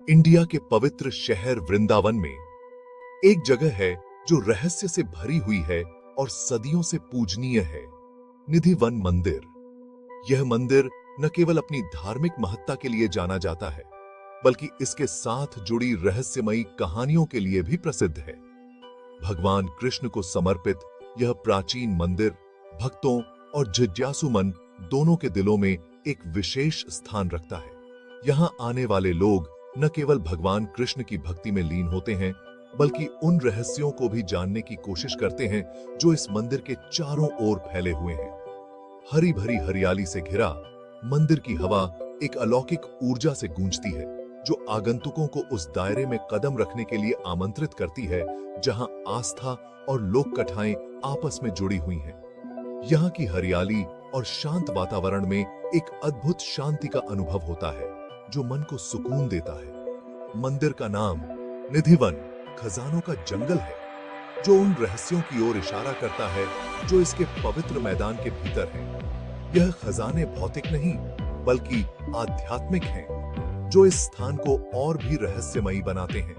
India के पवित्र शहर वृंदावन में एक जगह है जो रहस्य से भरी हुई है और सदियों से पूजनीय है, निधि वन मंदिर। यह मंदिर न केवल अपनी धार्मिक महत्ता के लिए जाना जाता है, बल्कि इसके साथ जुड़ी रहस्यमयी कहानियों के लिए भी प्रसिद्ध है। भगवान कृष्ण को समर्पित यह प्राचीन मंदिर भक्तों और जिज्ञासु मन दोनों के दिलों में एक विशेष स्थान रखता है। यहाँ आने वाले लोग न केवल भगवान कृष्ण की भक्ति में लीन होते हैं, बल्कि उन रहस्यों को भी जानने की कोशिश करते हैं जो इस मंदिर के चारों ओर फैले हुए हैं। हरी भरी हरियाली से घिरा मंदिर की हवा एक अलौकिक ऊर्जा से गूंजती है, जो आगंतुकों को उस दायरे में कदम रखने के लिए आमंत्रित करती है जहां आस्था और लोक कथाएं आपस में जुड़ी हुई हैं। यहाँ की हरियाली और शांत वातावरण में एक अद्भुत शांति का अनुभव होता है जो मन को सुकून देता है। मंदिर का नाम निधि वन, खजानों का जंगल है, जो उन रहस्यों की ओर इशारा करता है जो इसके पवित्र मैदान के भीतर हैं। यह खजाने भौतिक नहीं, बल्कि आध्यात्मिक हैं, जो इस स्थान को और भी रहस्यमयी बनाते हैं।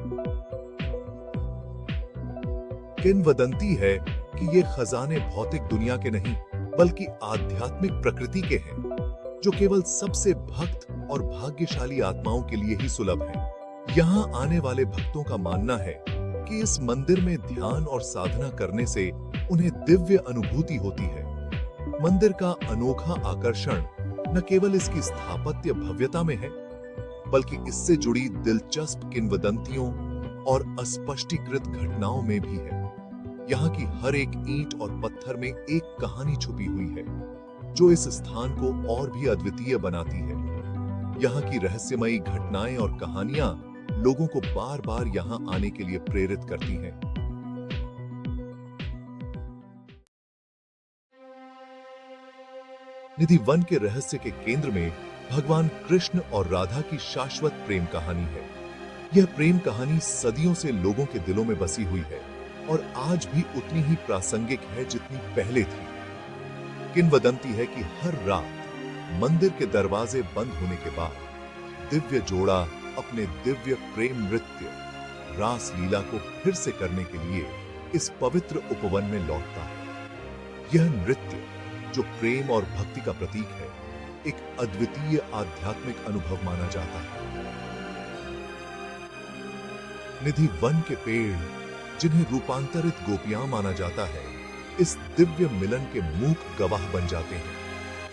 किंवदंती है कि ये खजाने भौतिक दुनिया के नहीं, बल्कि आध्यात्मिक प्रकृति के हैं, जो केवल सबसे भक्त और भाग्यशाली आत्माओं के लिए ही सुलभ हैं। यहाँ आने वाले भक्तों का मानना है कि इस मंदिर में ध्यान और साधना करने से उन्हें दिव्य अनुभूति होती है। मंदिर का अनोखा आकर्षण न केवल इसकी स्थापत्य भव्यता में है, बल्कि इससे जुड़ी दिलचस्प किंवदंतियों और अस्पष्टीकृत घटनाओं में भी है। यहाँ की हर एक ईंट और पत्थर में एक कहानी छुपी हुई है, जो इस स्थान को और भी अद्वितीय बनाती है। यहाँ की रहस्यमयी घटनाएं और कहानियां लोगों को बार बार यहाँ आने के लिए प्रेरित करती हैं। निधि वन के रहस्य के केंद्र में भगवान कृष्ण और राधा की शाश्वत प्रेम कहानी है। यह प्रेम कहानी सदियों से लोगों के दिलों में बसी हुई है और आज भी उतनी ही प्रासंगिक है जितनी पहले थी। किंवदंती है कि हर रात मंदिर के दरवाजे बंद होने के बाद दिव्य जोड़ा अपने दिव्य प्रेम नृत्य रास लीला को फिर से करने के लिए इस पवित्र उपवन में लौटता है। यह नृत्य, जो प्रेम और भक्ति का प्रतीक है, एक अद्वितीय आध्यात्मिक अनुभव माना जाता है। निधि वन के पेड़, जिन्हें रूपांतरित गोपियां माना जाता है, इस दिव्य मिलन के मूक गवाह बन जाते हैं।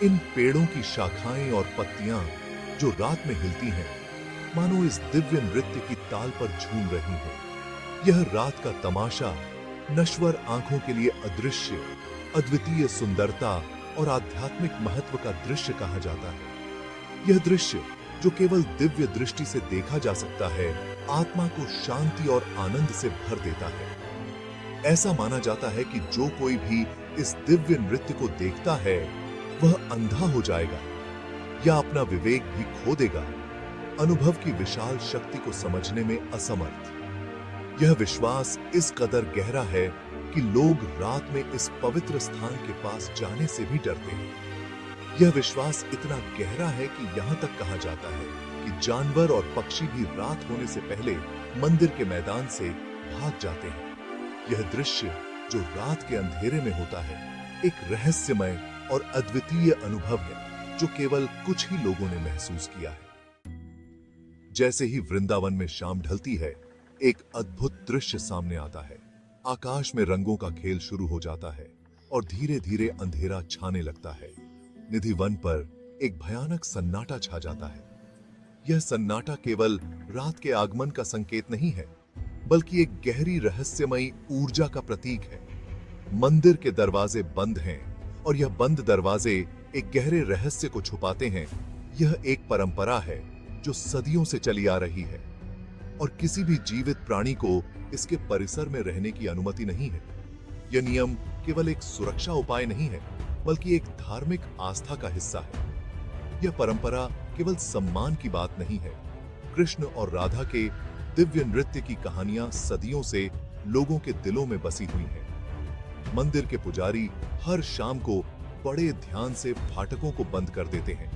इन पेड़ों की शाखाएं और पत्तियां जो रात में हिलती हैं, मानो इस दिव्य नृत्य की ताल पर झूम रही हैं। यह रात का तमाशा नश्वर आंखों के लिए अदृश्य, अद्वितीय सुंदरता और आध्यात्मिक महत्व का दृश्य कहा जाता है। यह दृश्य, जो केवल दिव्य दृष्टि से देखा जा सकता है, आत्मा को शांति और आनंद से भर देता है। ऐसा माना जाता है कि जो कोई भी इस दिव्य नृत्य को देखता है, वह अंधा हो जाएगा या अपना विवेक भी खो देगा, अनुभव की विशाल शक्ति को समझने में असमर्थ। यह विश्वास इस कदर गहरा है कि लोग रात में इस पवित्र स्थान के पास जाने से भी डरते हैं। यह विश्वास इतना गहरा है कि यहाँ तक कहा जाता है कि जानवर और पक्षी भी रात होने से पहले मंदिर के मैदान से भाग जाते हैं। यह दृश्य, जो रात के अंधेरे में होता है, एक रहस्यमय और अद्वितीय अनुभव है जो केवल कुछ ही लोगों ने महसूस किया है। जैसे ही वृंदावन में शाम ढलती है, एक अद्भुत दृश्य सामने आता है। आकाश में रंगों का खेल शुरू हो जाता है और धीरे धीरे अंधेरा छाने लगता है। निधि वन पर एक भयानक सन्नाटा छा जाता है। यह सन्नाटा केवल रात के आगमन का संकेत नहीं है, बल्कि एक गहरी रहस्यमयी ऊर्जा का प्रतीक है। मंदिर के दरवाजे बंद हैं और यह बंद दरवाजे एक गहरे रहस्य को छुपाते हैं। यह एक परंपरा है जो सदियों से चली आ रही है और किसी भी जीवित प्राणी को इसके परिसर में रहने की अनुमति नहीं है। यह नियम केवल एक सुरक्षा उपाय नहीं है, बल्कि एक धार्मिक आस्था का हिस्सा है। यह परंपरा केवल सम्मान की बात नहीं है। कृष्ण और राधा के दिव्य नृत्य की कहानियां सदियों से लोगों के दिलों में बसी हुई हैं। मंदिर के पुजारी हर शाम को बड़े ध्यान से फाटकों को बंद कर देते हैं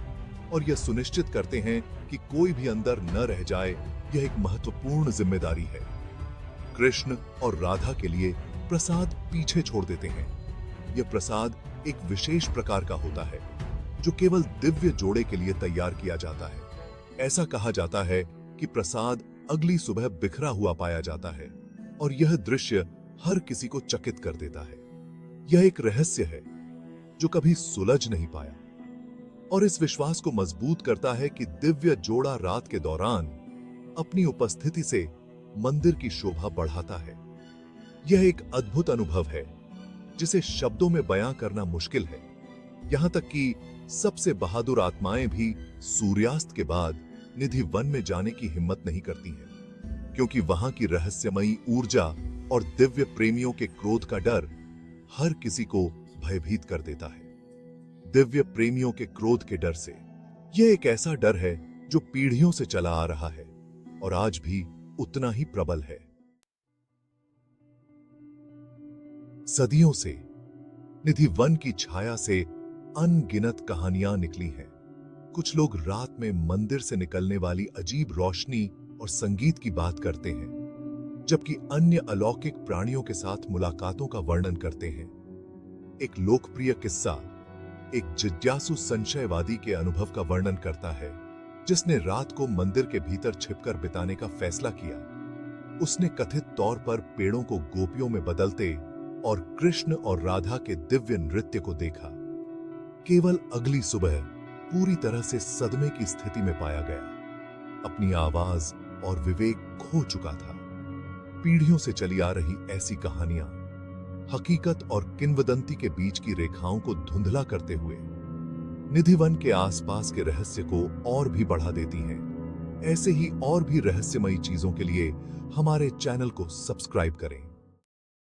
और यह सुनिश्चित करते हैं कि कोई भी अंदर न रह जाए। यह एक महत्वपूर्ण जिम्मेदारी है। कृष्ण और राधा के लिए प्रसाद पीछे छोड़ देते हैं। यह प्रसाद एक विशेष प्रकार का होता है जो केवल दिव्य जोड़े के लिए तैयार किया जाता है। ऐसा कहा जाता है कि प्रसाद अगली सुबह बिखरा हुआ पाया जाता है और यह दृश्य हर किसी को चकित कर देता है। यह एक रहस्य है जो कभी सुलझ नहीं पाया और इस विश्वास को मजबूत करता है कि दिव्य जोड़ा रात के दौरान अपनी उपस्थिति से मंदिर की शोभा बढ़ाता है। यह एक अद्भुत अनुभव है जिसे शब्दों में बयां करना मुश्किल है। यहां तक कि सबसे बहादुर आत्माएं भी सूर्यास्त के बाद निधि वन में जाने की हिम्मत नहीं करती हैं, क्योंकि वहां की रहस्यमयी ऊर्जा और दिव्य प्रेमियों के क्रोध का डर हर किसी को भयभीत कर देता है। दिव्य प्रेमियों के क्रोध के डर से यह एक ऐसा डर है जो पीढ़ियों से चला आ रहा है और आज भी उतना ही प्रबल है। सदियों से निधि वन की छाया से अनगिनत कहानियां निकली हैं। कुछ लोग रात में मंदिर से निकलने वाली अजीब रोशनी और संगीत की बात करते हैं, जबकि अन्य अलौकिक प्राणियों के साथ मुलाकातों का वर्णन करते हैं। एक लोकप्रिय किस्सा एक जिज्ञासु संशयवादी के अनुभव का वर्णन करता है, जिसने रात को मंदिर के भीतर छिपकर बिताने का फैसला किया। उसने कथित तौर पर पेड़ों को गोपियों में बदलते और कृष्ण और राधा के दिव्य नृत्य को देखा। केवल अगली सुबह पूरी तरह से सदमे की स्थिति में पाया गया। अपनी आवाज और विवेक खो चुका था। पीढ़ियों से चली आ रही ऐसी कहानियां हकीकत और किंवदंती के बीच की रेखाओं को धुंधला करते हुए निधिवन के आसपास के रहस्य को और भी बढ़ा देती हैं। ऐसे ही और भी रहस्यमयी चीजों के लिए हमारे चैनल को सब्सक्राइब करें।